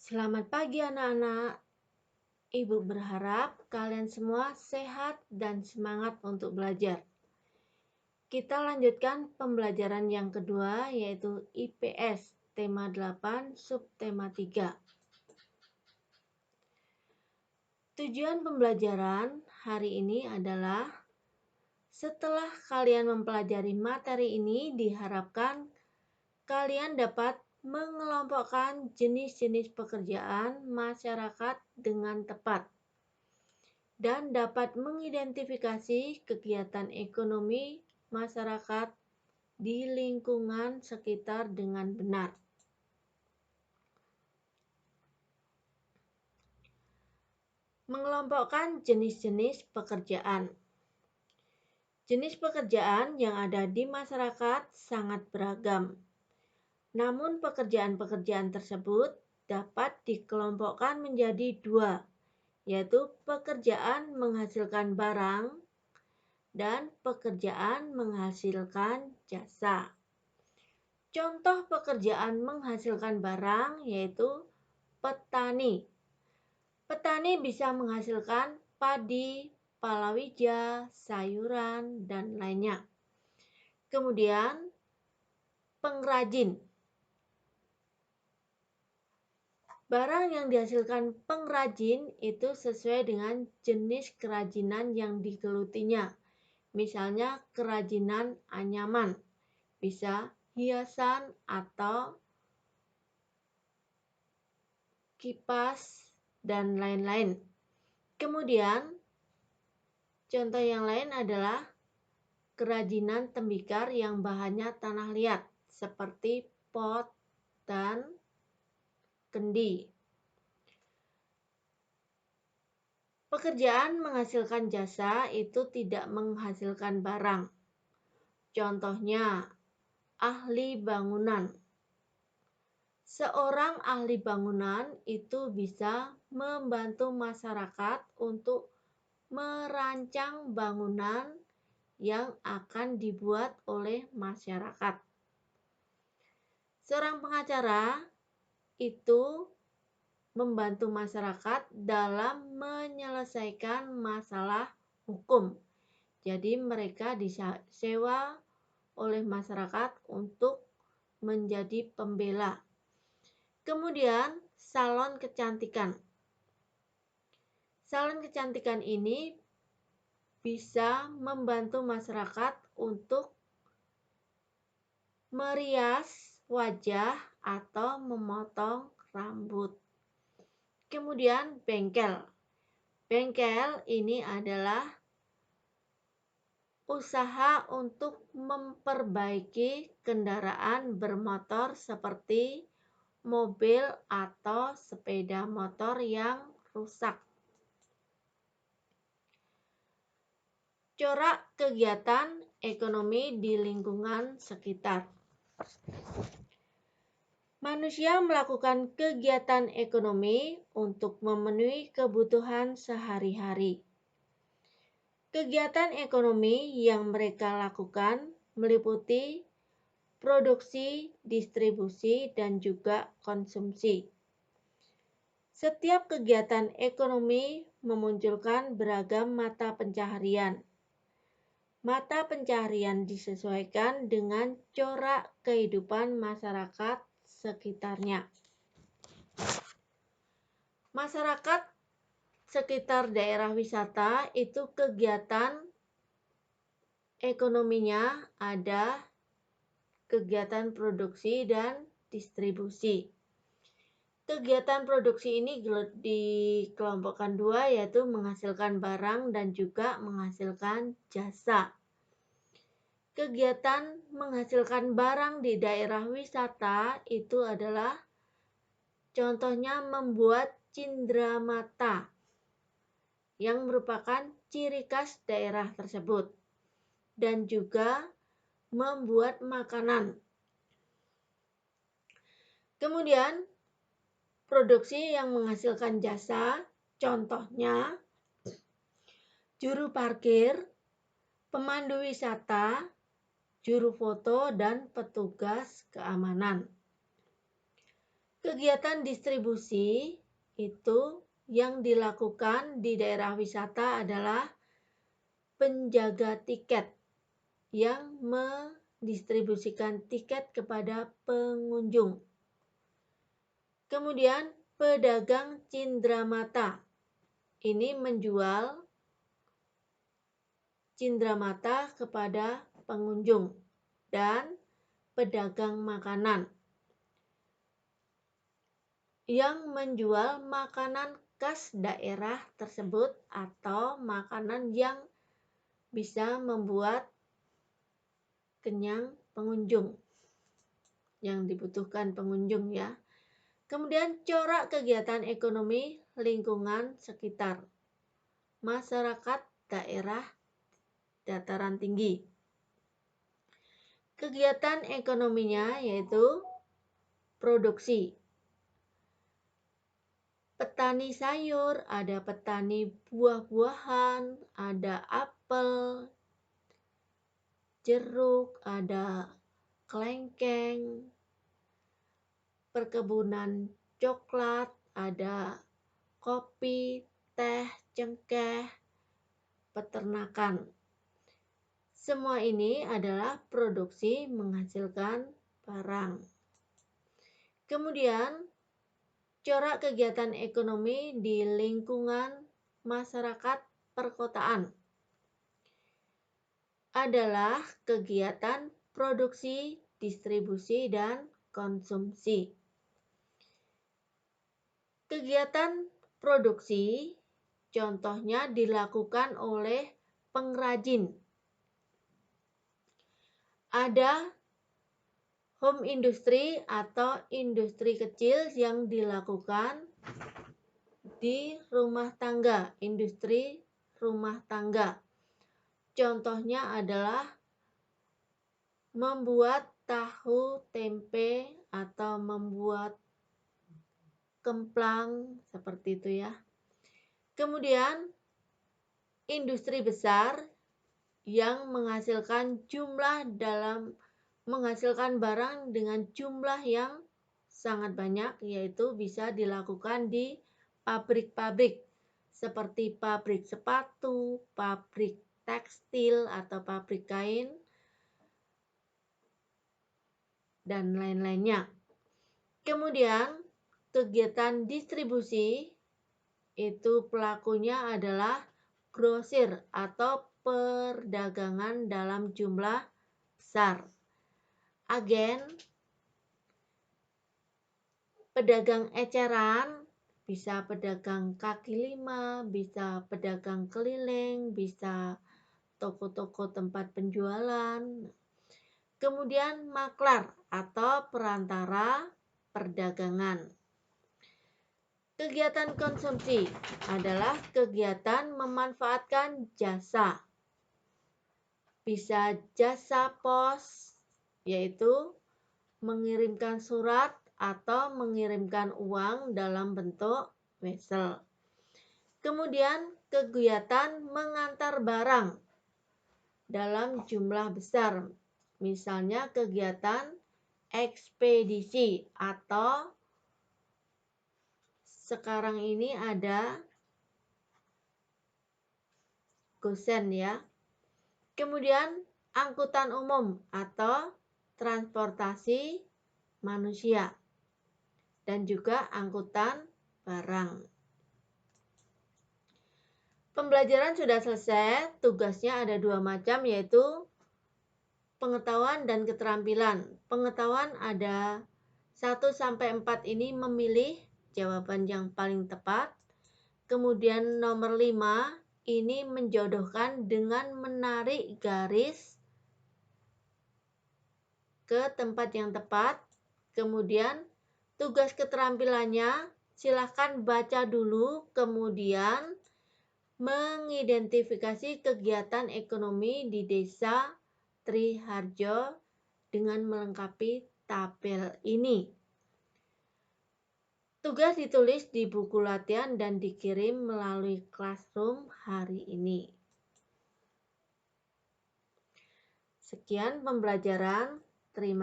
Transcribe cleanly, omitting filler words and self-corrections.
Selamat pagi anak-anak. Ibu berharap kalian semua sehat dan semangat untuk belajar. Kita lanjutkan pembelajaran yang kedua yaitu IPS, tema 8, subtema 3. Tujuan pembelajaran hari ini adalah setelah kalian mempelajari materi ini diharapkan kalian dapat mengelompokkan jenis-jenis pekerjaan masyarakat dengan tepat dan dapat mengidentifikasi kegiatan ekonomi masyarakat di lingkungan sekitar dengan benar. Mengelompokkan jenis-jenis pekerjaan. Jenis pekerjaan yang ada di masyarakat sangat beragam. Namun pekerjaan-pekerjaan tersebut dapat dikelompokkan menjadi dua, yaitu pekerjaan menghasilkan barang dan pekerjaan menghasilkan jasa. Contoh pekerjaan menghasilkan barang yaitu petani. Petani bisa menghasilkan padi, palawija, sayuran, dan lainnya. Kemudian pengrajin. Barang yang dihasilkan pengrajin itu sesuai dengan jenis kerajinan yang digelutinya. Misalnya kerajinan anyaman, bisa hiasan atau kipas dan lain-lain. Kemudian contoh yang lain adalah kerajinan tembikar yang bahannya tanah liat seperti pot dan kendi. Pekerjaan menghasilkan jasa itu tidak menghasilkan barang. Contohnya ahli bangunan. Seorang ahli bangunan itu bisa membantu masyarakat untuk merancang bangunan yang akan dibuat oleh masyarakat. Seorang pengacara itu membantu masyarakat dalam menyelesaikan masalah hukum. Jadi mereka disewa oleh masyarakat untuk menjadi pembela. Kemudian salon kecantikan. Salon kecantikan ini bisa membantu masyarakat untuk merias wajah atau memotong rambut. Kemudian bengkel. Bengkel ini adalah usaha untuk memperbaiki kendaraan bermotor seperti mobil atau sepeda motor yang rusak. Corak kegiatan ekonomi di lingkungan sekitar. Manusia melakukan kegiatan ekonomi untuk memenuhi kebutuhan sehari-hari. Kegiatan ekonomi yang mereka lakukan meliputi produksi, distribusi, dan juga konsumsi. Setiap kegiatan ekonomi memunculkan beragam mata pencaharian. Mata pencaharian disesuaikan dengan corak kehidupan masyarakat sekitarnya. Masyarakat sekitar daerah wisata itu kegiatan ekonominya ada kegiatan produksi dan distribusi. Kegiatan produksi ini dikelompokkan dua, yaitu menghasilkan barang dan juga menghasilkan jasa. Kegiatan menghasilkan barang di daerah wisata itu adalah contohnya membuat cindramata yang merupakan ciri khas daerah tersebut dan juga membuat makanan. Kemudian produksi yang menghasilkan jasa, contohnya juru parkir, pemandu wisata, juru foto, dan petugas keamanan. Kegiatan distribusi itu yang dilakukan di daerah wisata adalah penjaga tiket yang mendistribusikan tiket kepada pengunjung. Kemudian pedagang cindramata ini menjual cindramata kepada pengunjung, dan pedagang makanan yang menjual makanan khas daerah tersebut atau makanan yang bisa membuat kenyang pengunjung, yang dibutuhkan pengunjung ya. Kemudian corak kegiatan ekonomi lingkungan sekitar masyarakat daerah dataran tinggi. Kegiatan ekonominya yaitu produksi. Petani sayur, ada petani buah-buahan, ada apel, jeruk, ada kelengkeng, perkebunan coklat, ada kopi, teh, cengkeh, peternakan. Semua ini adalah produksi menghasilkan barang. Kemudian, corak kegiatan ekonomi di lingkungan masyarakat perkotaan adalah kegiatan produksi, distribusi, dan konsumsi. Kegiatan produksi contohnya dilakukan oleh pengrajin. Ada home industry atau industri kecil yang dilakukan di rumah tangga, industri rumah tangga. Contohnya adalah membuat tahu tempe atau membuat kemplang, seperti itu ya. Kemudian industri besar yang menghasilkan barang dengan jumlah yang sangat banyak, yaitu bisa dilakukan di pabrik-pabrik seperti pabrik sepatu, pabrik tekstil atau pabrik kain, dan lain-lainnya. Kemudian kegiatan distribusi itu pelakunya adalah grosir atau perdagangan dalam jumlah besar. Agen, pedagang eceran, bisa pedagang kaki lima, bisa pedagang keliling, bisa toko-toko tempat penjualan. Kemudian maklar atau perantara perdagangan. Kegiatan konsumsi adalah kegiatan memanfaatkan jasa. Bisa jasa pos, yaitu mengirimkan surat atau mengirimkan uang dalam bentuk wesel. Kemudian kegiatan mengantar barang dalam jumlah besar, misalnya kegiatan ekspedisi atau sekarang ini ada gosen ya. Kemudian angkutan umum atau transportasi manusia dan juga angkutan barang. Pembelajaran sudah selesai, tugasnya ada 2 macam, yaitu pengetahuan dan keterampilan. Pengetahuan ada 1-4 ini memilih jawaban yang paling tepat. Kemudian nomor 5 ini menjodohkan dengan menarik garis ke tempat yang tepat. Kemudian tugas keterampilannya silahkan baca dulu, kemudian mengidentifikasi kegiatan ekonomi di Desa Triharjo dengan melengkapi tabel ini. Tugas ditulis di buku latihan dan dikirim melalui Classroom hari ini. Sekian pembelajaran. Terima